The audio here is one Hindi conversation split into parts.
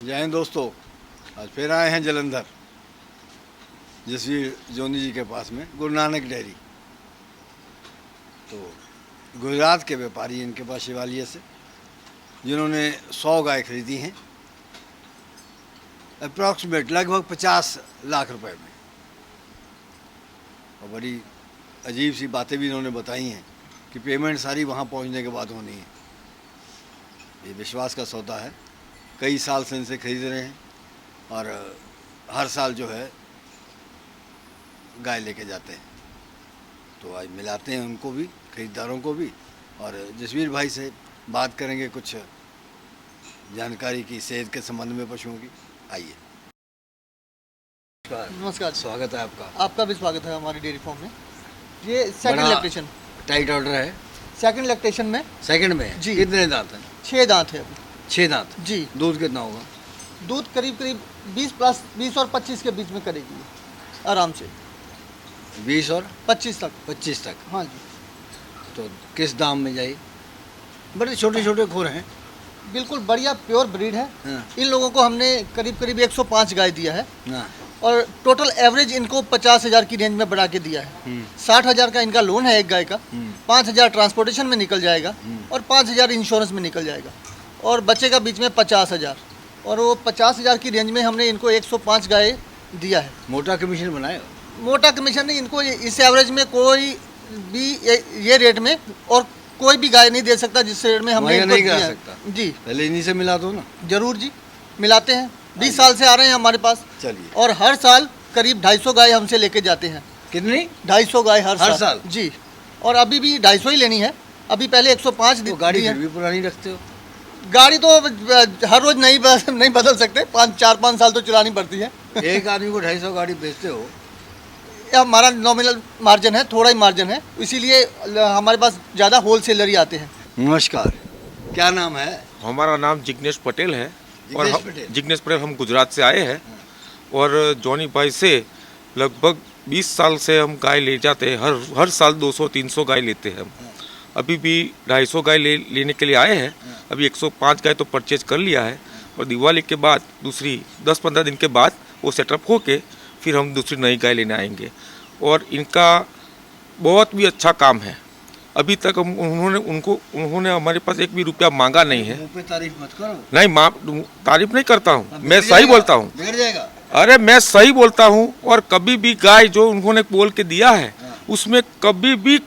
जय हिंद दोस्तों। आज फिर आए हैं जलंधर जसवीर जोनी जी के पास में गुरु नानक डेयरी। तो गुजरात के व्यापारी इनके पास शिवालिया से, जिन्होंने 100 गाय खरीदी हैं अप्रॉक्सीमेट लगभग 50 लाख रुपए में। और बड़ी अजीब सी बातें भी इन्होंने बताई हैं कि पेमेंट सारी वहाँ पहुँचने के बाद होनी है। ये विश्वास का सौदा है। कई साल से इनसे खरीद रहे हैं और हर साल जो है गाय लेके जाते हैं। तो आज मिलाते हैं उनको भी, खरीदारों को भी, और जसवीर भाई से बात करेंगे कुछ जानकारी की सेहत के संबंध में पशुओं की। आइए। नमस्कार, स्वागत है आपका। आपका भी स्वागत है हमारी डेयरी फार्म में। ये सेकंड लैक्टेशन टाइट ऑर्डर है। सेकंड लैक्टेशन में सेकंड में है। जी। कितने दांत हैं? 6 दांत है अभी। 6 दांत जी। दूध कितना होगा? दूध करीब 20 और 25 के बीच में करेगी आराम से। 20 और 25 तक। 25 तक। हाँ जी। तो किस दाम में जाएगी? बड़े छोटे छोटे खुर हैं। बिल्कुल बढ़िया प्योर ब्रीड है। हाँ। इन लोगों को हमने करीब 105 गाय दिया है हाँ। और टोटल एवरेज इनको 50,000 की रेंज में बना के दिया है। 60,000 का इनका लोन है एक गाय का, 5,000 ट्रांसपोर्टेशन में निकल जाएगा और 5,000 इंश्योरेंस में निकल जाएगा और बच्चे का बीच में 50,000। और वो 50,000 की रेंज में हमने इनको 105 गाय दिया है। मोटा कमीशन बनाए? मोटा कमीशन नहीं, इनको इस एवरेज में कोई भी ये रेट में और कोई भी गाय नहीं दे सकता जिस रेट में हमने इनको नहीं दिया कर है। सकता। जी पहले इन्हीं से मिला दो ना। जरूर जी, मिलाते हैं। 20 साल से आ रहे हैं हमारे पास। चलिए। और हर साल करीब 250 गाय हमसे लेके जाते हैं। कितनी? 250 गाय हर साल? जी। और अभी भी 250 ही लेनी है। अभी पहले 105 तो गाड़ी दी है। फिर भी पुरानी रखते हो? गाड़ी तो हर रोज नहीं बदल सकते, 4-5 साल तो चलानी पड़ती है। एक आदमी को 250 गाड़ी बेचते हो? हमारा नॉमिनल मार्जिन है, थोड़ा ही मार्जिन है, इसीलिए हमारे पास ज़्यादा होलसेलर ही आते हैं। नमस्कार, क्या नाम है? हमारा नाम जिग्नेश पटेल है। और जिग्नेश पटेल। जिग्नेश पटेल, हम गुजरात से आए हैं और जॉनी भाई से लगभग 20 साल से हम गाय ले जाते हैं। हर साल 200-300 गाय लेते हैं हम। अभी भी 250 गाय लेने के लिए आए हैं। अभी 105 गाय तो परचेज कर लिया है और दिवाली के बाद दूसरी 10-15 दिन के बाद वो सेटअप होके फिर हम दूसरी नई गाय लेने आएंगे। और इनका बहुत भी अच्छा काम है। अभी तक हम उन्होंने हमारे पास एक भी रुपया मांगा नहीं है। मुंह पे तारीफ मत करो। नहीं, तारीफ नहीं करता हूँ, मैं सही बोलता हूँ। बिगड़ जाएगा। अरे मैं सही बोलता हूँ। और कभी भी गाय जो उन्होंने बोल के दिया है उसमें कभी भी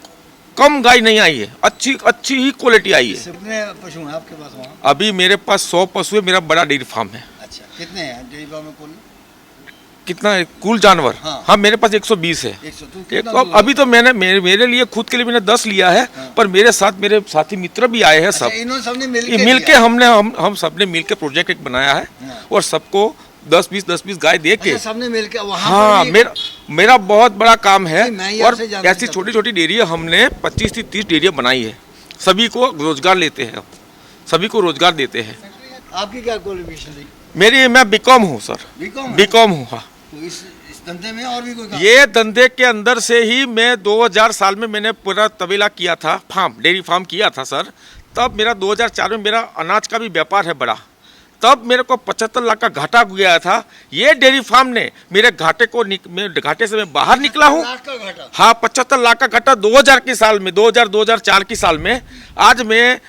कम गाय नहीं आई है। अच्छी ही क्वालिटी आई है। कितने पशु हैं आपके पास वहाँ? अभी मेरे पास 100 पशु है। मेरा बड़ा डेयरी फार्म है। अच्छा, कितने हैं डेयरी फार्म में कुल? कितना है कुल जानवर? हाँ। हाँ, मेरे पास 120 है। 100। तो एक कितना दूध अभी तो मैंने मेरे लिए खुद के लिए मैंने 10 लिया है। पर मेरे साथ मेरे साथी मित्र भी आए हैं सब। अच्छा, इन्होंने सबने मिल के दिया? हम सबने मिल के प्रोजेक्ट एक बनाया है और सबको 10-20 गाय दे के। अच्छा, सबने मिल के वहाँ हाँ, पर भी- मेरा बहुत बड़ा काम है। नहीं, मैं ये और आपसे जानना ऐसी चाहता छोटी छोटी डेयरियाँ हमने 25 से 30 डेयरियाँ बनाई है। सभी को रोजगार लेते हैं, सभी को रोजगार देते हैं। आपकी क्या क्वालिफिकेशन रही? मैं बीकॉम हूँ सर। बीकॉम हूँ। हाँ। तो इस धंधे में और भी कोई काम? ये धंधे के अंदर से ही मैं 2000 साल में मैंने पूरा तबेला किया था, डेयरी फार्म किया था सर। तब मेरा 2004 में मेरा अनाज का भी व्यापार है बड़ा। तब मेरे को 75 लाख का घाटा गया था। ये डेयरी फार्म ने मेरे घाटे से मैं बाहर निकला हूँ। हाँ, 75 लाख का घाटा 2000 की साल में, 2004 की साल में। आज मैं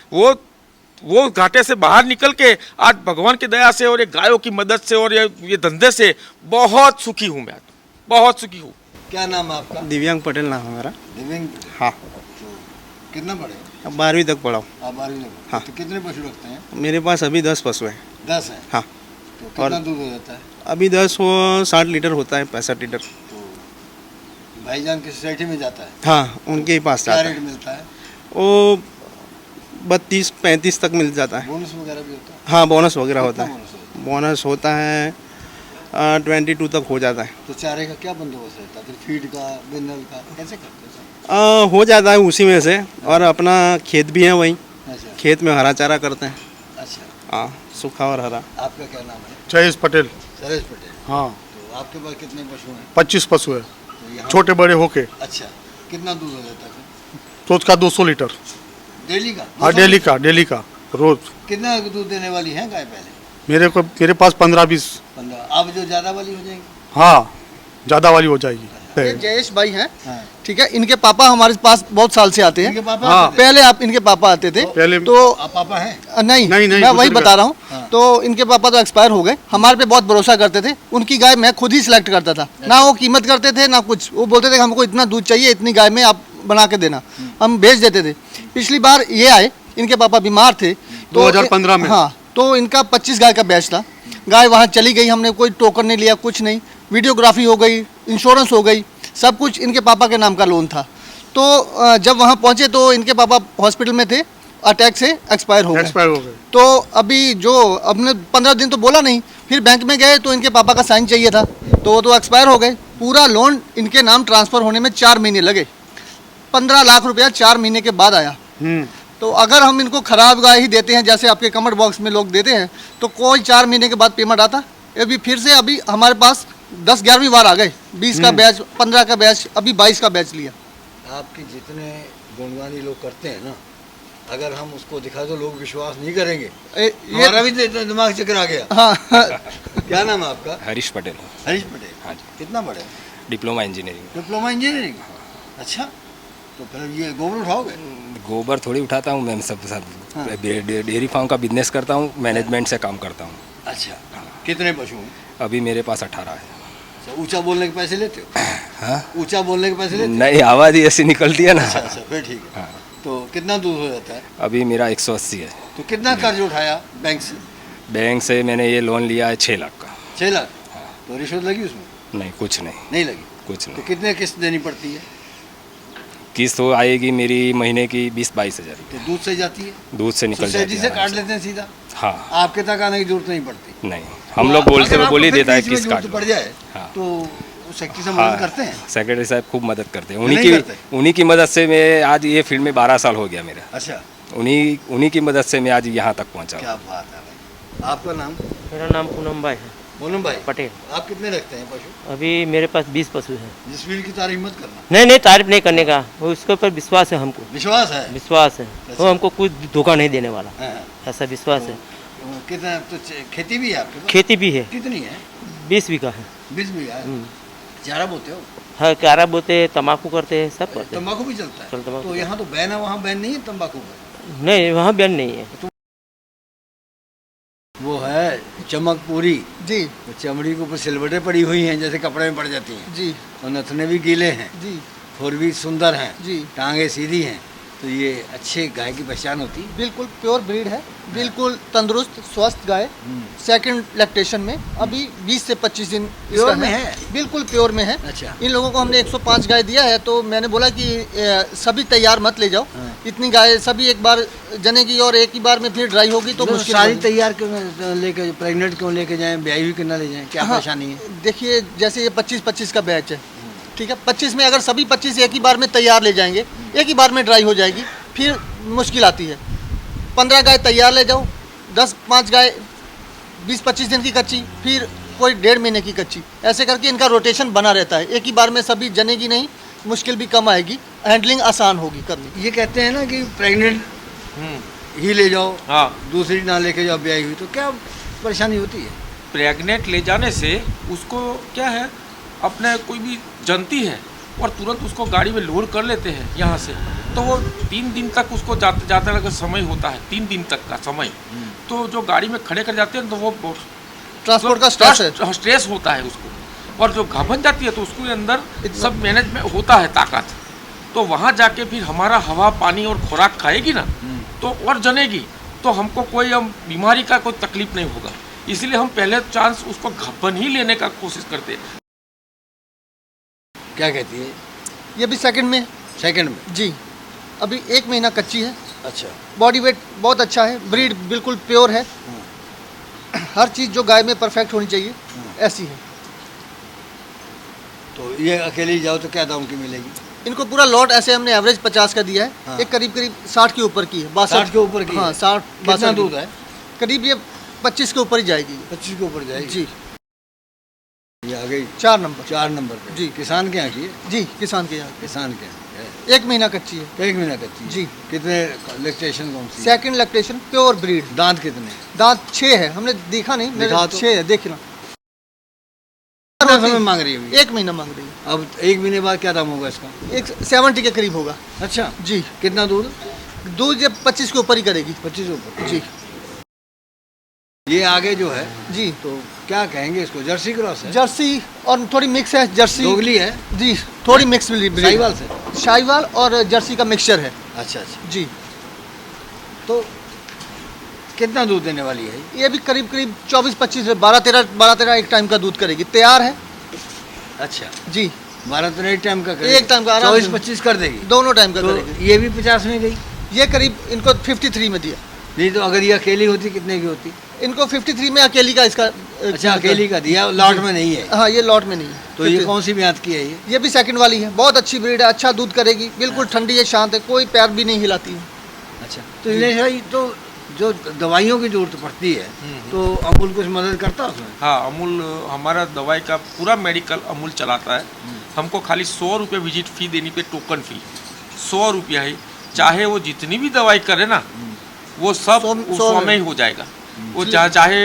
वो घाटे से बाहर निकल के आज भगवान की दया से और ये गायों की मदद से और ये धंधे से बहुत सुखी हूँ। मैं बहुत सुखी हूँ। क्या नाम है आपका? दिव्यांग पटेल नाम है मेरा। दिव्यांग। हाँ। तो कितना पढ़े? अब 12वीं तक पढ़ा हूँ। आप 12वीं में? हाँ। तो कितने पशु रखते हैं? मेरे पास अभी 10 पशु हैं। 10 है? हाँ। तो कितना दूध हो जाता है? अभी 10 वो 60 लीटर होता है, 65 लीटर। तो भाईजान की सोसाइटी में जाता है? हाँ, उनके ही पास क्या जाता रेट है। मिलता है? वो 32-35 तक मिल जाता है। बोनस वगैरह भी होता है? हाँ, बोनस वगैरह होता कितना है। बोनस होता है? बोनस होता है 22 तक हो जाता है। तो चारे का क्या बंदोबस्त रहता है? फिर फीड का, मिनरल का कैसे करते हैं? हो जाता है उसी में से। और अपना खेत भी है वहीं, अच्छा खेत में हरा चारा करते हैं। अच्छा। हाँ, सूखा और हरा। आपका क्या नाम है? जयेश पटेल। सरेश पटेल। हाँ, तो आपके पास कितने पशु हैं? 25 पशु है, तो यहाँ छोटे बड़े होके। अच्छा, कितना दूध हो जाता है फिर? रोज का 200 लीटर। डेली का? हाँ, डेली का रोज। कितना दूध देने वाली है गाय पहले? मेरे पास 15-20। 15। अब जो ज़्यादा वाली हो जाएगी। हाँ, ज़्यादा वाली हो जाएगी। ये जयेश भाई हैं, हाँ। ठीक है। इनके पापा हमारे पास बहुत साल से आते इनके हैं। पापा हाँ। आते थे? पहले आप इनके पापा आते थे पहले तो आप पापा हैं? नहीं, नहीं, मैं वही गुजर बता रहा हूँ। हाँ। तो इनके पापा तो एक्सपायर हो गए, हमारे पे बहुत भरोसा करते थे। उनकी गाय मैं खुद ही सिलेक्ट करता था, ना वो कीमत करते थे ना कुछ। वो बोलते थे कि हमको इतना दूध चाहिए, इतनी गाय में आप बना के देना, हम भेज देते थे। पिछली बार ये आए, इनके पापा बीमार थे 2015 में। हाँ, तो इनका 25 गाय का बैच था। गाय वहाँ चली गई, हमने कोई टोकन नहीं लिया, कुछ नहीं। वीडियोग्राफी हो गई, इंश्योरेंस हो गई, सब कुछ इनके पापा के नाम का लोन था। तो जब वहाँ पहुँचे तो इनके पापा हॉस्पिटल में थे, अटैक से एक्सपायर हो गए। एक्सपायर हो गए। तो अभी जो हमने 15 दिन तो बोला नहीं, फिर बैंक में गए तो इनके पापा का साइन चाहिए था, तो वो तो एक्सपायर हो गए। पूरा लोन इनके नाम ट्रांसफ़र होने में 4 महीने लगे। 15 लाख रुपया 4 महीने के बाद आया। तो अगर हम इनको खराब गाय ही देते हैं, जैसे आपके कमेंट बॉक्स में लोग देते हैं, तो कोई 4 महीने के बाद पेमेंट आता। अभी फिर से अभी हमारे पास 10-11वीं बार आ गए। 20 का बैच, 15 का बैच, अभी 22 का बैच लिया। आपके जितने गुणगानी लोग करते हैं ना, अगर हम उसको दिखा तो लोग विश्वास नहीं करेंगे। हमारा भी दिमाग चक्कर आ गया। हाँ क्या नाम है आपका? हरीश पटेल। हरीश पटेल। हाँ जी। कितना पढ़े? Diploma engineering. Diploma engineering. अच्छा, तो फिर ये गोबर उठाओगे? गोबर थोड़ी उठाता हूँ, मैं सब हाँ। डेयरी फार्म का बिजनेस करता हूँ, मैनेजमेंट से काम करता हूँ। अच्छा, कितने पशु हैं? अभी मेरे पास 18 है। अच्छा, ऊंचा बोलने के पैसे लेते हो? हाँ, ऊंचा बोलने के पैसे लेते हो? नहीं, आवाज़ ही ऐसी निकलती है ना। अच्छा अच्छा, फिर ठीक है। हाँ। तो कितना दूध हो जाता है? अभी मेरा 180 है। तो कितना कर्ज उठाया बैंक से? बैंक से मैंने ये लोन लिया है 6 लाख का। 6 लाख। तो रिश्वत लगी उसमें? नहीं, कुछ नहीं, नहीं लगी। कुछ तो नहीं। कितने किस्त देनी पड़ती है? किस्त तो आएगी मेरी महीने की 20-22 हज़ार तो दूध से जाती है? दूध से निकल सोसाइटी जाती से है काट आराम से। लेते हैं सीधा? हाँ, आपके तक आने की जरूरत नहीं पड़ती? नहीं, हम लोग बोलते अगर हुए बोल ही आपको देता है फिर बीच किस में काट जरूरत लो। पड़ जाए हाँ। तो सेक्रेटरी से हाँ, मदद करते हैं? सेक्रेटरी साहब खूब मदद करते हैं। नहीं करते? उन्हीं की मदद से मैं आज ये फील्ड में 12 साल हो गया मेरा। अच्छा, उन्हीं की मदद से मैं आज यहाँ तक पहुँचा हूँ। क्या बात है भाई। आपका नाम? मेरा नाम पूनम भाई है मोनम भाई। पटेल। आप कितने रखते हैं पशु? अभी मेरे पास 20 पशु हैं। जिस फील्ड की तारीफ मत करना। नहीं नहीं, तारीफ नहीं करने का, वो उसके ऊपर विश्वास है हमको, विश्वास है? विश्वास है। अच्छा। वो हमको कुछ धोखा नहीं देने वाला, हाँ। ऐसा विश्वास है। तो कितना तो खेती भी है आपके पास? खेती भी है, कितनी है? 20 बीघा है। 20 बीघा है। चारा बोते हो? हाँ, क्यारा बोते हैं, तम्बाकू करते हैं, सब करते हैं। तंबाकू भी चलता है? चल, तंबाकू। तो यहाँ तो बैन है, वहाँ बैन नहीं है तंबाकू का? नहीं, वहाँ बैन नहीं है। वो है चमकपुरी। जी वो चमड़ी के ऊपर सिलवटें पड़ी हुई हैं जैसे कपड़े में पड़ जाती हैं, जी और नथने भी गीले हैं, जी खुर भी सुंदर हैं, जी। टांगे सीधी हैं, तो ये अच्छे गाय की पहचान होती है। बिल्कुल प्योर ब्रीड है, बिल्कुल तंदुरुस्त स्वस्थ गाय। सेकंड लैक्टेशन में अभी 20 से 25 दिन इसका प्योर में है? बिल्कुल प्योर में है। अच्छा। इन लोगों को हमने 105 गाय दिया है, तो मैंने बोला कि सभी तैयार मत ले जाओ। हाँ। इतनी गाय सभी एक बार जनेगी और एक ही बार में फिर ड्राई होगी तो मुश्किल सारी होगी। तैयार क्यों लेके, प्रेग्नेंट क्यों लेके जाएं, ब्याही हुई क्यों ना ले जाएं, क्या हाँ, परेशानी है? देखिए जैसे ये 25-25 का बैच है, ठीक है। 25 में अगर सभी 25 एक ही बार में तैयार ले जाएंगे, एक ही बार में ड्राई हो जाएगी, फिर मुश्किल आती है। 15 गाय तैयार ले जाओ, 5 गाय 20-25 दिन की कच्ची, फिर कोई 1.5 महीने की कच्ची, ऐसे करके इनका रोटेशन बना रहता है। एक ही बार में सभी जनेगी नहीं, मुश्किल भी कम आएगी, हैंडलिंग आसान होगी करनी। ये कहते हैं ना कि प्रेग्नेंट ही ले जाओ, हाँ, दूसरी ना लेके जाओ ब्याही हुई, तो क्या परेशानी होती है? प्रेग्नेंट ले जाने से उसको क्या है, अपने कोई भी जनती है और तुरंत उसको गाड़ी में लोड कर लेते हैं यहाँ से, तो वो 3 दिन तक उसको जाते जाते का समय होता है, 3 दिन तक का समय। तो जो गाड़ी में खड़े कर जाते हैं तो वो ट्रांसपोर्ट का स्ट्रेस है। स्ट्रेस होता है उसको, और जो गाभन जाती है तो उसके अंदर सब मैनेज में होता है ताकत, तो वहाँ जाके फिर हमारा हवा पानी और खुराक खाएगी ना, तो और जनेगी, तो हमको कोई हम बीमारी का कोई तकलीफ नहीं होगा। इसलिए हम पहले चांस उसको गाभन ही लेने का कोशिश करते हैं। क्या कहती है? ये भी सेकंड में सेकंड में? जी, अभी 1 महीना कच्ची है। अच्छा। बॉडी वेट बहुत अच्छा है, ब्रीड बिल्कुल प्योर है, हर चीज़ जो गाय में परफेक्ट होनी चाहिए ऐसी है। तो ये अकेले ही जाओ तो क्या दाम की मिलेगी? इनको पूरा लॉट ऐसे हमने एवरेज 50 का दिया है। हाँ। एक करीब 60 के ऊपर की है, 60 के ऊपर की हाँ, है? 60 कितना 62 दूध है? करीब ये 25 के ऊपर ही जाएगी। 25 के ऊपर जाएगी? जी, ये आ गई 4 नंबर। 4 नंबर पे। जी। किसान के यहाँ की है? जी, किसान के यहाँ। किसान के यहाँ है। 1 महीना कच्ची है। 1 महीना कच्ची है। जी। कितने लैक्टेशन कौन सी? Second lactation, pure breed. दांत कितने? दांत 6 है, हमने देखा नहीं, मेरे दिखा तो। 6 है, देखना। कितना समय मांग रही है अभी? 1 महीना मांग रही है। अब 1 महीने बाद क्या दाम होगा इसका? एक 70 के करीब होगा। अच्छा, जी। कितना दूध? दूध जब 25 के ऊपर ही करेगी। 25 ऊपर। जी ये आगे जो है जी। तो क्या कहेंगे इसको? जर्सी क्रॉस है? जर्सी और थोड़ी मिक्स है, जर्सी दोगली है? जी, थोड़ी मिक्स ब्रीड। साहिवाल से? शाहीवाल और जर्सी का मिक्सचर है। अच्छा अच्छा। जी। तो कितना दूध देने वाली है? ये भी करीब करीब 24-25 12-13 एक टाइम का दूध करेगी, तैयार है। अच्छा, जी। 12 एक टाइम का एक टाइम का आराम से। 24-25 कर देगी? दोनों टाइम का तो करेगी। ये भी 50 में गई? ये करीब इनको 53 में दिया। नहीं तो अगर ये अकेली होती कितने की होती? इनको 53 में अकेली का इसका अच्छा, अकेली का दिया, लॉट में नहीं है? हाँ, ये लॉट में नहीं है। तो ये कौन सी ब्यात की है ये? ये भी सेकंड वाली है, बहुत अच्छी ब्रीड है, अच्छा दूध करेगी, बिल्कुल ठंडी है, शांत है, कोई पैर भी नहीं हिलाती है। अच्छा, तो दिनेश भाई, तो जो दवाइयों की जरूरत पड़ती है तो अमूल कुछ मदद करता है उसमें? हाँ, अमूल हमारा दवाई का पूरा मेडिकल अमूल चलाता है। हमको खाली 100 रुपये विजिट फी देनी पे, टोकन फी 100 रुपया है। चाहे वो जितनी भी दवाई करे ना, वो सब 100 में ही हो जाएगा। वो चाहे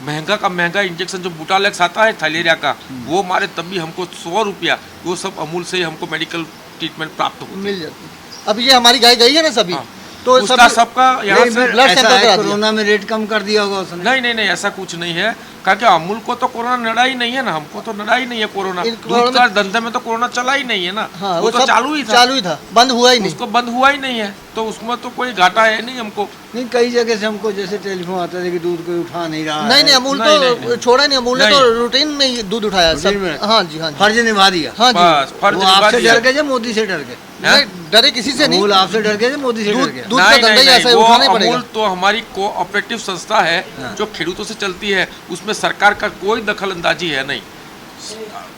महंगा का महंगा इंजेक्शन जो बुटालेक्स आता है थैलेरिया का, वो मारे तब भी हमको 100 रुपया, वो सब अमूल से ही हमको मेडिकल ट्रीटमेंट प्राप्त होती है। मिल जाती है। अब ये हमारी गाय गई है ना सभी, हाँ। तो उसका सबका यहाँ नहीं, से फिर ब्लड ऐसा सैंपल है, करा दिया। कोरोना में रेट कम कर दिया होगा उसने? नहीं नहीं नहीं, ऐसा कुछ नहीं है, क्योंकि अमूल को तो कोरोना नड़ा ही नहीं है ना, हमको तो नड़ा ही नहीं है कोरोना। दूध का धंधे में तो कोरोना चला ही नहीं है ना। हाँ, वो तो सब चालू ही था, बंद हुआ ही नहीं। उसको बंद हुआ ही नहीं है, तो उसमें तो कोई घाटा है नहीं हमको। नहीं, कई जगह से हमको जैसे टेलीफोन आता है कि दूध कोई उठा नहीं रहा नहीं है। नहीं, अमूल नहीं, तो नहीं। छोड़ा नहीं, अमूल ने तो नहीं। रूटीन में ही दूध उठाया रूटीन सब। में? हाँ जी, हाँ जी, फर्ज निभा दिया? हाँ बस जी। फर्ज वो निभा आपसे दिया। डर गए या मोदी से डर गए? नहीं, डरे किसी से नहीं। अमूल आपसे डर गए या मोदी से डर दूध गए? दूध का धंधा ही ऐसा है, वो उठाना ही पड़ेगा। अमूल तो हमारी कोऑपरेटिव संस्था है जो खेडूतों से चलती है, उसमें सरकार का कोई दखल अंदाजी है नहीं।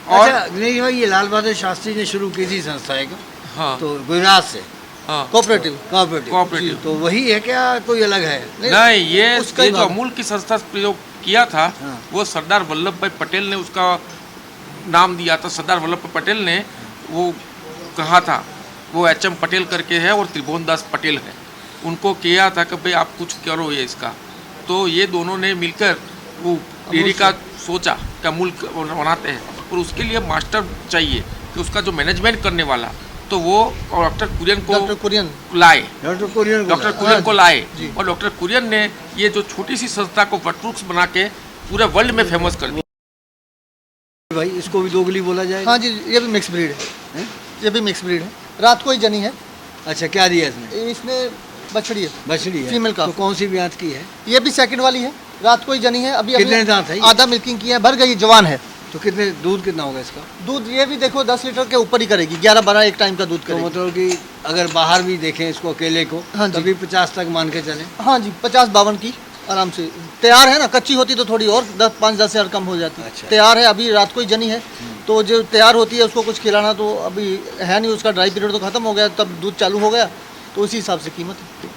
और अच्छा, नहीं भाई, ये लाल बहादुर शास्त्री ने शुरू की थी संस्था एक, हाँ तो गुजरात से हाँ कोऑपरेटिव। कोऑपरेटिव। तो वही है क्या, कोई अलग है? नहीं, ये उसका ये ही जो भाग। अमूल की संस्था प्रयोग किया था, हाँ। वो सरदार वल्लभ भाई पटेल ने उसका नाम दिया था। सरदार वल्लभ भाई पटेल ने वो कहा था, वो HM पटेल करके है और त्रिभुवन दास पटेल है, उनको किया था कि भाई आप कुछ करो ये इसका। तो ये दोनों ने मिलकर वो डेयरी का सोचा कि अमूल बनाते हैं, और उसके लिए मास्टर चाहिए कि उसका जो मैनेजमेंट करने वाला, तो वो और डॉक्टर कुरियन डॉक्टर को कुरियन। लाए। डॉक्टर कुरियन को डॉक्टर लाया। कुरियन को लाए जी। और डॉक्टर कुरियन ने ये जो छोटी सी संस्था को वटवृक्ष बना के पूरे वर्ल्ड में फेमस कर दिया। भाई, इसको भी दोगली बोला जाएगा? हाँ जी, ये भी मिक्स ब्रीड है, ये भी मिक्स ब्रीड है, रात को ही जनी है। अच्छा, क्या दिया इसने? इसमें बछड़ी है, बछड़ी है? फीमेल का। तो कौन सी ब्यात की है? ये भी सेकंड वाली है, रात को ही जनी है। अभी कितने अभी दांत है ये? आधा मिल्किंग की है, भर गई, जवान है। तो कितने दूध कितना होगा इसका? दूध ये भी देखो 10 लीटर के ऊपर ही करेगी, 11-12 एक टाइम का दूध तो करेगी। मतलब कि अगर बाहर भी देखें इसको अकेले को, हाँ जी। तभी 50 तक मान के चले? हाँ जी, 50-52 की आराम से तैयार है ना। कच्ची होती तो थोड़ी और 5-10 हज़ार कम हो जाती है। अच्छा। तैयार है, अभी रात को ही जनी है, तो जो तैयार होती है उसको कुछ खिलाना तो अभी है नहीं, उसका ड्राई पीरियड तो खत्म हो गया, तब दूध चालू हो गया, तो उसी हिसाब से कीमत है।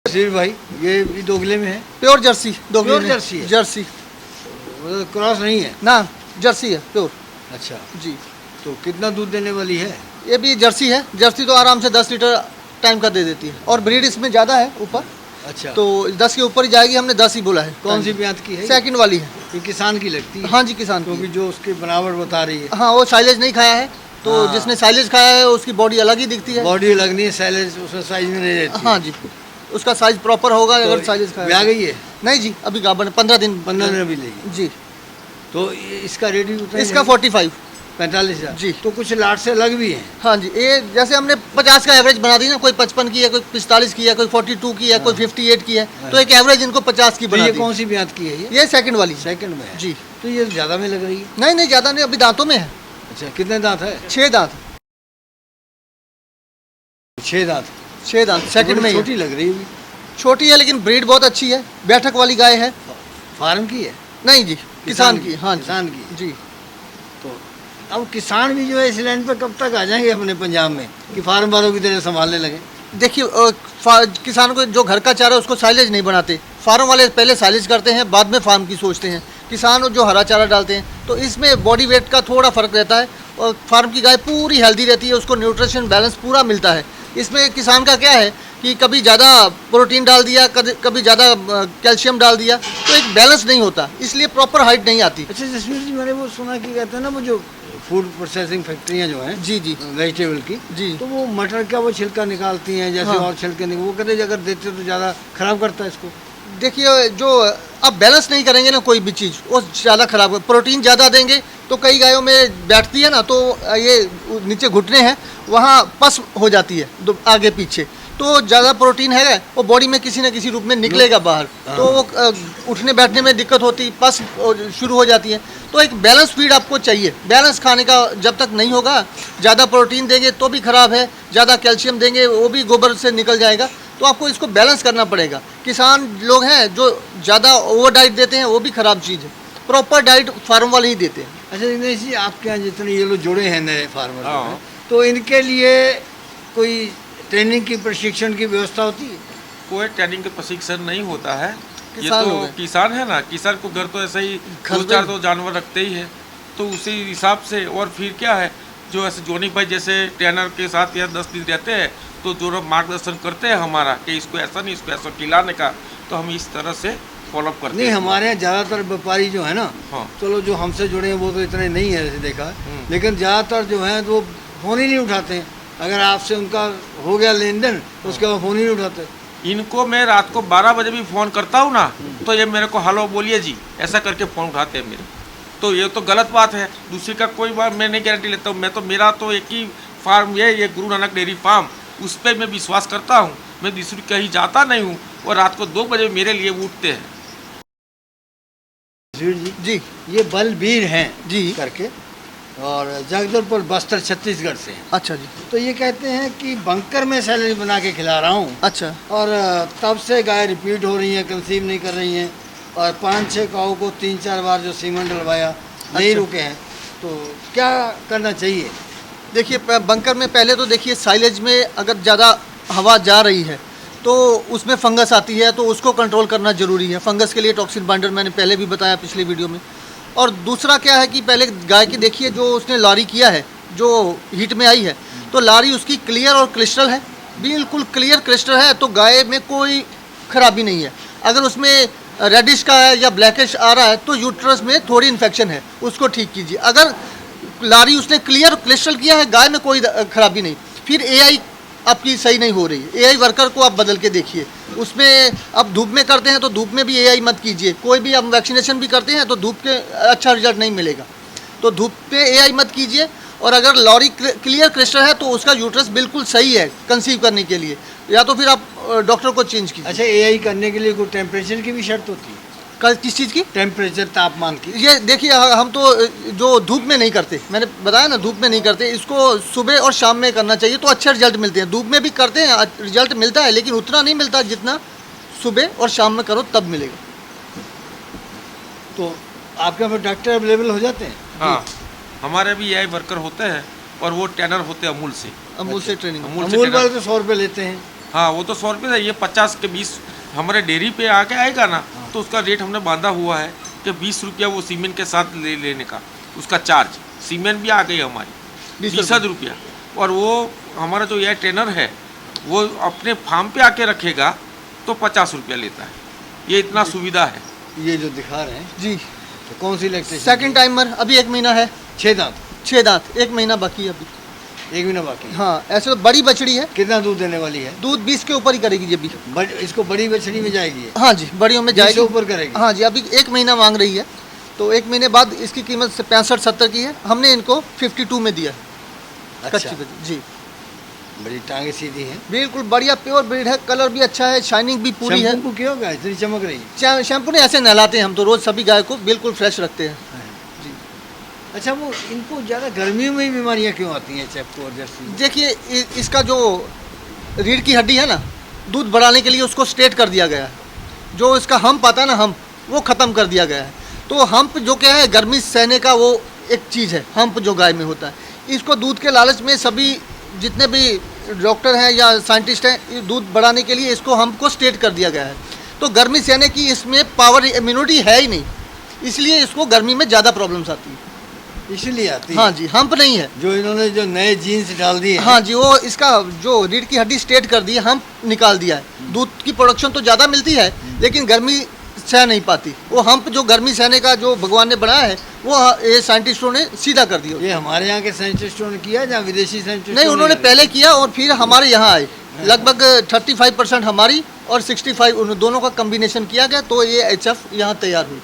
सिर भाई, ये भी दोगले में है? प्योर जर्सी, प्योर जर्सी है? जर्सी मतलब क्रॉस नहीं है? ना, जर्सी है प्योर। अच्छा, जी। तो कितना दूध देने वाली है? ये भी जर्सी है, जर्सी तो आराम से 10 लीटर टाइम का दे देती है, और ब्रीड इसमें ज़्यादा है ऊपर, अच्छा, तो 10 के ऊपर ही जाएगी, हमने 10 ही बोला है। कौन सी ब्यात की है? सेकंड वाली है। ये किसान की लगती है? हाँ जी, किसान की। क्योंकि जो उसकी बनावट बता रही है, हाँ, वो साइलेज नहीं खाया है, तो हाँ। जिसने साइलेज खाया है उसकी बॉडी अलग ही दिखती है। बॉडी लगनी है, साइलेज उसमें साइज में नहीं रहती। हाँ जी, उसका साइज प्रॉपर होगा अगर साइलेज खाया। ब्याह गई है? नहीं जी, अभी गाभण 15 दिन। 15 दिन अभी लेगी। जी। तो इसका रेट भी उतना ही इसका है? 45। 45,000 जी। तो कुछ लाट से अलग भी है? हाँ जी, ये जैसे हमने 50 का एवरेज बना दी ना, कोई 55 की है, कोई 45 की है, कोई 42 की है, कोई 58 की है, तो एक एवरेज इनको 50 की तो बना ये दी। कौन सी ब्यात की है? ये सेकंड वाली है। सेकंड में है? जी। तो ये ज़्यादा में लग रही है? नहीं नहीं, ज़्यादा नहीं, अभी दांतों में है। अच्छा, कितने दांत है? 6 दांत। 6 दांत। 6 दांत सेकंड में ही है। छोटी लग रही है? छोटी है लेकिन ब्रीड बहुत अच्छी है, बैठक वाली गाय है। फार्म की है? नहीं जी, किसान की। हाँ जी, किसान की। जी। तो अब किसान भी जो है इस लाइन पे कब तक आ जाएंगे अपने पंजाब में कि फार्म वालों की तरह संभालने लगे? देखिए, किसान को जो घर का चारा है उसको साइलेज नहीं बनाते, फार्म वाले पहले साइलेज करते हैं, बाद में फार्म की सोचते हैं। किसान जो हरा चारा डालते हैं, तो इसमें बॉडी वेट का थोड़ा फर्क रहता है, और फार्म की गाय पूरी हेल्दी रहती है, उसको न्यूट्रिशन बैलेंस पूरा मिलता है। इसमें किसान का क्या है कि कभी ज़्यादा प्रोटीन डाल दिया, कभी ज़्यादा कैल्शियम डाल दिया, तो एक बैलेंस नहीं होता, इसलिए प्रॉपर हाइट नहीं आती। अच्छा जसवीर जी, मैंने वो सुना कि कहते हैं ना वो जो फूड प्रोसेसिंग फैक्ट्रियाँ जो हैं जी जी वेजिटेबल की, जी। तो वो मटर का वो छिलका निकालती हैं जैसे, हाँ। और छिलके वो कहते अगर देते तो ज़्यादा खराब करता है इसको। देखिए, जो आप बैलेंस नहीं करेंगे ना कोई भी चीज़, वो ज़्यादा खराब है। प्रोटीन ज़्यादा देंगे तो कई गायों में बैठती है ना, तो ये नीचे घुटने हैं वहाँ पस हो जाती है आगे पीछे, तो ज़्यादा प्रोटीन है वो बॉडी में किसी न किसी रूप में निकलेगा बाहर, तो वो उठने बैठने में दिक्कत होती, पस शुरू हो जाती है। तो एक बैलेंस फीड आपको चाहिए। बैलेंस खाने का जब तक नहीं होगा, ज़्यादा प्रोटीन देंगे तो भी खराब है, ज़्यादा कैल्शियम देंगे वो भी गोबर से निकल जाएगा, तो आपको इसको बैलेंस करना पड़ेगा। किसान लोग हैं जो ज़्यादा ओवर डाइट देते हैं, वो भी ख़राब चीज़ है। प्रॉपर डाइट फार्म वाले ही देते हैं। अच्छा दिनेश जी, आपके यहाँ जितने ये लोग जुड़े हैं नए फार्मर, हाँ। तो इनके लिए कोई ट्रेनिंग की प्रशिक्षण की व्यवस्था होती है? कोई ट्रेनिंग का प्रशिक्षण नहीं होता है। ये किसान तो लोग हैं। किसान है ना, किसान को घर तो ऐसे ही घर दो पे- चार तो जानवर रखते ही है, तो उसी हिसाब से। और फिर क्या है, जो ऐसे जोनी भाई जैसे ट्रेनर के साथ या 10 दिन रहते हैं, तो जो लोग मार्गदर्शन करते हैं हमारा कि इसको ऐसा नहीं, इसको ऐसा खिलाने का, तो हम इस तरह से फॉलोअप करते नहीं, हैं। हमारे यहाँ ज़्यादातर व्यापारी जो है ना, हाँ। चलो जो हमसे जुड़े हैं वो तो इतने नहीं है ऐसे देखा, लेकिन ज़्यादातर जो हैं तो फ़ोन ही नहीं उठाते हैं। अगर आपसे उनका हो गया लेन देन तो उसके बाद फ़ोन ही नहीं उठाते। इनको मैं रात को 12 बजे भी फ़ोन करता हूँ ना, तो ये मेरे को हेलो बोलिए जी ऐसा करके फ़ोन उठाते हैं मेरे। तो ये तो गलत बात है। दूसरी का कोई बात मैं नहीं गारंटी लेता हूँ। मैं तो, मेरा तो एक ही फार्म ये गुरु नानक डेयरी फार्म, उस पर मैं विश्वास करता हूँ। मैं दूसरी कहीं जाता नहीं हूँ, और रात को 2 बजे मेरे लिए उठते हैं। जी जी ये बलबीर हैं जी। करके, और जगदलपुर बस्तर छत्तीसगढ़ से हैं। अच्छा जी। तो ये कहते हैं कि बंकर में सैलरी बना के खिला रहा हूँ, अच्छा। और तब से गाय रिपीट हो रही हैं, कंसीव नहीं कर रही हैं, और 5-6 काऊ को 3-4 बार जो सीमेंट डलवाया नहीं अच्छा। रुके हैं, तो क्या करना चाहिए? देखिए, बंकर में पहले तो देखिए साइलेज में अगर ज़्यादा हवा जा रही है तो उसमें फंगस आती है, तो उसको कंट्रोल करना ज़रूरी है। फंगस के लिए टॉक्सिन बाइंडर मैंने पहले भी बताया पिछले वीडियो में। और दूसरा क्या है कि पहले गाय की देखिए जो उसने लारी किया है, जो हीट में आई है, तो लारी उसकी क्लियर और क्रिस्टल है, बिल्कुल क्लियर क्रिस्टल है, तो गाय में कोई खराबी नहीं है। अगर उसमें रेडिश का है या ब्लैकिश आ रहा है तो यूट्रस में थोड़ी इन्फेक्शन है, उसको ठीक कीजिए। अगर लारी उसने क्लियर क्रिस्टल किया है, गाय में कोई खराबी नहीं। फिर एआई आपकी सही नहीं हो रही है, एआई वर्कर को आप बदल के देखिए। उसमें अब धूप में करते हैं तो धूप में भी एआई मत कीजिए। कोई भी हम वैक्सीनेशन भी करते हैं तो धूप के अच्छा रिजल्ट नहीं मिलेगा, तो धूप पे एआई मत कीजिए। और अगर लॉरी क्लियर क्रिस्टल है तो उसका यूट्रस बिल्कुल सही है कंसीव करने के लिए, या तो फिर आप डॉक्टर को चेंज कीजिए। अच्छा, एआई करने के लिए कोई टेम्परेचर की भी शर्त होती है? किस चीज़ की? टेम्परेचर, तापमान की? ये देखिए, हम तो जो धूप में नहीं करते, मैंने बताया ना, धूप में नहीं करते। इसको सुबह और शाम में करना चाहिए तो अच्छे रिजल्ट मिलते हैं। धूप में भी करते हैं, रिजल्ट मिलता है, लेकिन उतना नहीं मिलता जितना सुबह और शाम में करो तब मिलेगा। तो आपके यहाँ पर डॉक्टर अवेलेबल हो जाते हैं? हाँ, हमारे भी एआई वर्कर होते हैं, और वो ट्रेनर होते हैं अमूल से। अमूल से ट्रेनिंग। अमूल से अमूल ट्रेनर। वाले तो 100 रुपये लेते हैं। हाँ, वो तो 100 रुपये है। ये 50 के 20 हमारे डेयरी पे आके आएगा ना, तो उसका रेट हमने बांधा हुआ है कि 20 रुपया वो सीमेंट के साथ लेने का, उसका चार्ज। सीमेंट भी आ गई हमारी 20 रुपया। और वो हमारा जो ये ट्रेनर है वो अपने फार्म पे आके रखेगा तो 50 रुपया लेता है। ये इतना सुविधा है। ये जो दिखा रहे हैं, जी, तो कौन सी लैक्टेशन? सेकंड टाइमर, अभी 1 महीना है। 6 दांत? 6 दांत, 1 महीना बाकी है अभी। 1 महीना बाकी है। हाँ, ऐसे तो बड़ी बछड़ी है, कितना दूध देने वाली है? दूध 20 के ऊपर ही करेगी जी अभी। इसको बड़ी बछड़ी में जाएगी ये? हाँ जी, बड़ियों में 20 से जाएगी। ऊपर करेगी? हाँ जी, अभी 1 महीना मांग रही है, तो 1 महीने बाद इसकी कीमत 65-70 की है। हमने इनको 52 में दिया है। अच्छा, कच्ची बछड़ी जी, बड़ी टांगे सीधी हैं। बिल्कुल बढ़िया प्योर ब्रीड है। कलर भी अच्छा है, शाइनिंग भी पूरी है। शैम्पू क्यों होगा इतनी चमक रही है? शैम्पू ने ऐसे नहलाते हैं हम तो रोज, सभी गाय को बिल्कुल फ्रेश रखते हैं। जी, अच्छा, वो इनको ज़्यादा गर्मियों में ही बीमारियाँ क्यों आती हैं चेपको और जर्सी? देखिए इसका जो रीढ़ की हड्डी है ना, दूध बढ़ाने के लिए उसको स्ट्रेट कर दिया गया है। जो इसका हम्प आता है ना, हम्प, वो ख़त्म कर दिया गया है। तो हम्प जो क्या है, गर्मी सहने का वो एक चीज़ है, हम्प जो गाय में होता है। इसको दूध के लालच में सभी जितने भी डॉक्टर हैं या साइंटिस्ट हैं, दूध बढ़ाने के लिए इसको हम्प को स्ट्रेट कर दिया गया है। तो गर्मी सहने की इसमें पावर, इम्यूनिटी है ही नहीं, इसलिए इसको गर्मी में ज़्यादा प्रॉब्लम्स आती है। इसलिए आती है। हाँ जी, हम्प नहीं है। जो इन्होंने जो नए जीन्स डाल दिए हैं, हाँ जी, वो इसका जो रीढ़ की हड्डी स्ट्रेट कर दी है, हम्प निकाल दिया है। दूध की प्रोडक्शन तो ज़्यादा मिलती है, लेकिन गर्मी सह नहीं पाती। वो हम्प जो गर्मी सहने का जो भगवान ने बनाया है, वो ये साइंटिस्टों ने सीधा कर दिया। ये हमारे यहाँ के साइंटिस्टों ने किया या विदेशी साइंटिस्टों नहीं, उन्होंने ने पहले किया और फिर हमारे यहाँ आए। लगभग 35% हमारी और 65 उन दोनों का कम्बिनेशन किया गया, तो ये HF यहाँ तैयार हुई।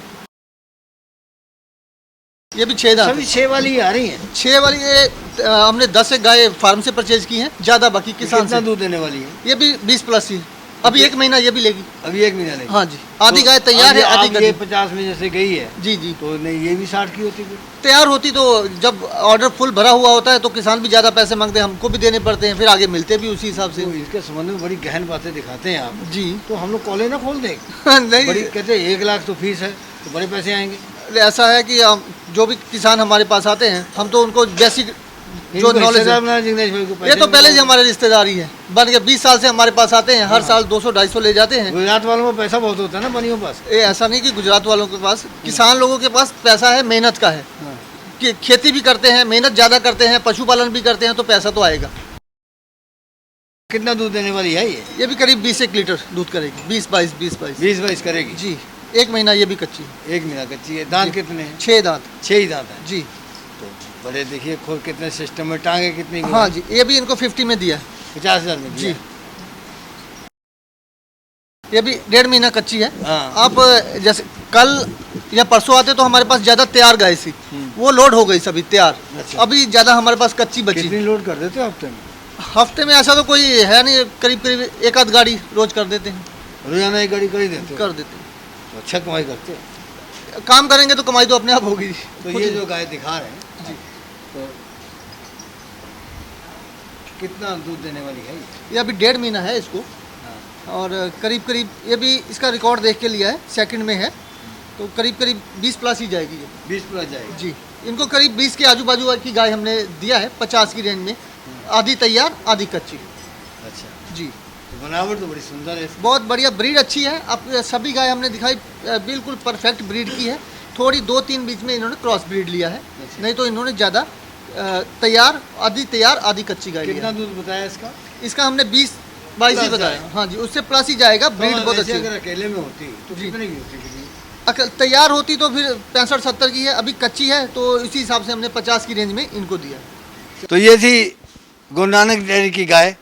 ये भी 6 दांत सभी 6 वाली ही आ रही हैं। 6 वाली ये हमने 10 एक गाय फार्म से परचेज की हैं, ज़्यादा बाकी किसान कितना से। दूध देने वाली है? ये भी 20 प्लस ही है। अभी 1 महीना ये भी लेगी। अभी 1 महीना लेगी। हाँ जी, आधी गाय तैयार है, आधी अब ये गई। 50 में जैसे गई है, जी जी, तो नहीं ये भी 60 की होती है। तैयार होती तो जब ऑर्डर फुल भरा हुआ होता है तो किसान भी ज़्यादा पैसे मांगते हैं, हमको भी देने पड़ते हैं, फिर आगे मिलते भी उसी हिसाब से। तो इसके संबंध में बड़ी गहन बातें दिखाते हैं आप। जी तो हम लोग कॉलेज ना खोल दें। नहीं, बड़ी कहते हैं 1 लाख तो फीस है, तो बड़े पैसे आएंगे। ऐसा है कि जो भी किसान हमारे पास आते हैं, हम तो उनको बेसिक जो इनको नॉलेज हिस्सेदार है, बनाना जिग्नेश भाई को। ये तो पहले से हमारे रिश्तेदारी है, बन के 20 साल से हमारे पास आते हैं, हर साल 200-250 ले जाते हैं। गुजरात वालों में पैसा बहुत होता है ना बनियों पास। ये ऐसा नहीं कि गुजरात वालों के पास, किसान लोगों के पास पैसा है, मेहनत का है कि खेती भी करते हैं, मेहनत ज़्यादा करते हैं, पशुपालन भी करते हैं, तो पैसा तो आएगा। कितना दूध देने वाली है ये? ये भी करीब 20 लीटर दूध करेगी, 20-22 20-22 20-22 करेगी जी। 1 महीना ये भी कच्ची है। 1 महीना कच्ची है। दांत कितने हैं? 6 दांत 6 ही दांत हैं। जी। तो बड़े देखिए खोल कितने सिस्टम में, टांगे कितनी हाँ जी, ये भी इनको 50 में दिया है 50,000 में जी। दिया। ये भी 1.5 महीना कच्ची है। हाँ। आप जैसे कल या परसों आते तो हमारे पास ज़्यादा तैयार गाय थी, वो लोड हो गई सभी तैयार। अच्छा। अभी ज़्यादा हमारे पास कच्ची बची। कितनी लोड कर देते हो हफ्ते में? हफ्ते में ऐसा तो कोई है नहीं, करीब करीब 1 आध गाड़ी रोज कर देते हैं। रोजाना 1 गाड़ी कर ही देते हो? कर देते हैं। तो अच्छा कमाई करते हो। काम करेंगे तो कमाई तो अपने आप होगी। तो ये जो गाय दिखा रहे हैं जी, तो कितना दूध देने वाली है ये अभी 1.5 महीना है इसको, और करीब करीब ये भी इसका रिकॉर्ड देख के लिया है, सेकंड में है, तो करीब करीब 20 प्लस ही जाएगी ये। 20 प्लस जाएगी जी, इनको करीब 20 के आजू बाजू की गाय हमने दिया है, 50 की रेंज में, आधी तैयार आधी कच्ची। अच्छा, जी, तो बनावट तो बड़ी सुंदर है इसकी। बहुत बढ़िया ब्रीड अच्छी है। अब सभी गाय हमने दिखाई बिल्कुल परफेक्ट ब्रीड की है। थोड़ी 2-3 बीच में इन्होंने क्रॉस ब्रीड लिया है, नहीं तो इन्होंने ज़्यादा तैयार आधी कच्ची गाय लिया कितना है। दूध बताया इसका? इसका हमने 20-22 ही प्लस बताया। जाएगा। हाँ जी, उससे प्लस ही जाएगा। ब्रीड तो बहुत वैसे अच्छी अगर है। अकेले में होती तो जी। कितने की होती है? तैयार होती तो फिर 65-70 की है, अभी कच्ची है तो इसी हिसाब से हमने 50 की रेंज में इनको दिया। तो ये थी गुरु नानक डेयरी की गाय,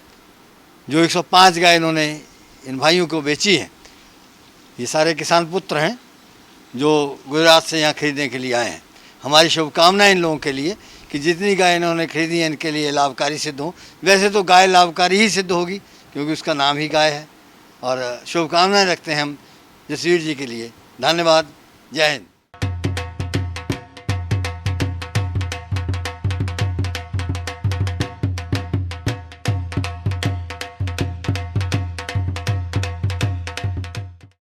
जो 105 गाय इन्होंने इन भाइयों को बेची है। ये सारे किसान पुत्र हैं जो गुजरात से यहाँ खरीदने के लिए आए हैं। हमारी शुभकामनाएं इन लोगों के लिए कि जितनी गाय इन्होंने खरीदी है इनके लिए लाभकारी सिद्ध हो। वैसे तो गाय लाभकारी ही सिद्ध होगी क्योंकि उसका नाम ही गाय है, और शुभकामनाएं रखते हैं हम जसवीर जी के लिए। धन्यवाद। जय हिंद।